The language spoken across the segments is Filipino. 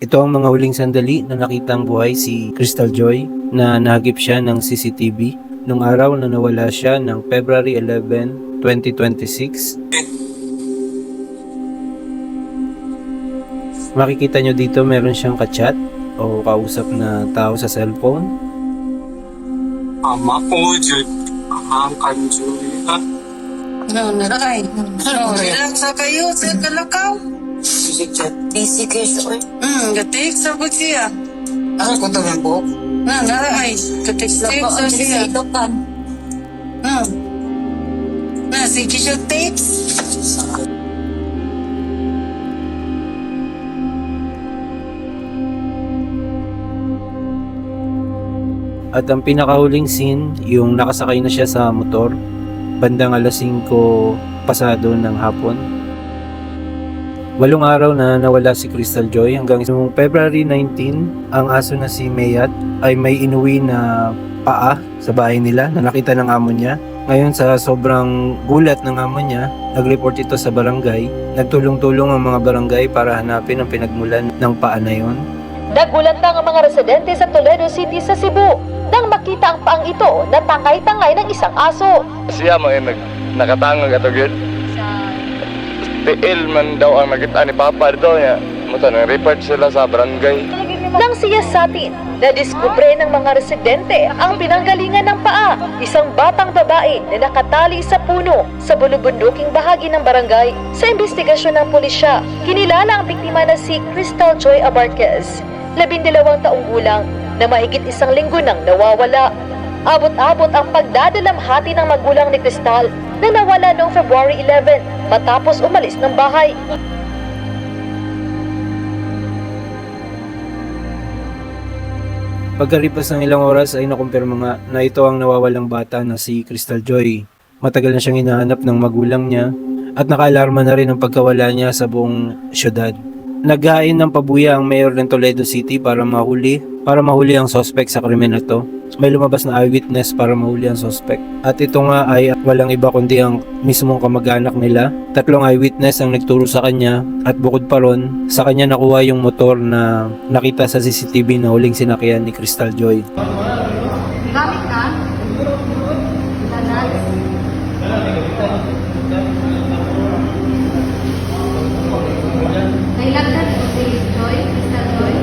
Ito ang mga huling sandali na nakitang buhay si Crystal Joy na nahagip siya ng CCTV nung araw na nawala siya ng February 11, 2026. Makikita nyo dito meron siyang kachat o kausap na tao sa cellphone. Mapojud ang kanjuya. Naray. Relax sa kayo sa kalakaw. Busy kayo siya, oy. Gatik sa siya. Ano ko tagang buhok? Naray. Gatik sa siya. Ilokan. Sige siya tapes. At ang pinakahuling scene, yung nakasakay na siya sa motor, bandang alas 5 pasado ng hapon. 8 araw na nawala si Crystal Joy hanggang noong February 19, ang aso na si Mayat ay may inuwi na paa sa bahay nila na nakita ng amo niya. Ngayon sa sobrang gulat ng amo niya, nag-report ito sa barangay. Nagtulong-tulong ang mga barangay para hanapin ang pinagmulan ng paa na yon. Nagulat ang mga residente sa Toledo City sa Cebu nang makita ang paang ito na tangay-tangay ng isang aso. Siya mo nakatangog ato gyud. Tiil man daw ang nakita ni Papa dito niya. Muta nang report sila sa barangay. Nang siyasatin, nadiskubre ng mga residente ang pinanggalingan ng paa, isang batang babae na nakatali sa puno sa bulubunduking bahagi ng barangay. Sa investigasyon ng pulisya, kinilala ang biktima na si Crystal Joy Abarquez, 12 taong gulang, na mahigit 1 linggo nang nawawala. Abot-abot ang pagdadalamhati ng magulang ni Crystal na nawala noong February 11 matapos umalis ng bahay. Pagkalipas ng ilang oras ay nakumpirma nga na ito ang nawawalang bata na si Crystal Joy. Matagal na siyang hinahanap ng magulang niya at nakaalarma na rin ang pagkawala niya sa buong syudad. Naghain ng pabuya ang mayor ng Toledo City para mahuli ang suspect sa krimen na to. May lumabas na eyewitness para mahuli ang suspect. At ito nga ay walang iba kundi ang mismong kamag-anak nila. 3 eyewitness ang nagturo sa kanya at bukod pa ron, sa kanya nakuha yung motor na nakita sa CCTV na huling sinakyan ni Crystal Joy. Gamit ka? Lanas? Nailagdan ko si Joy, Crystal Joy.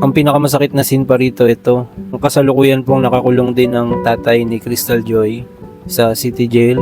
Ang pinakamasakit na scene pa rito ito. Ang kasalukuyan pong nakakulong din ang tatay ni Crystal Joy sa city jail.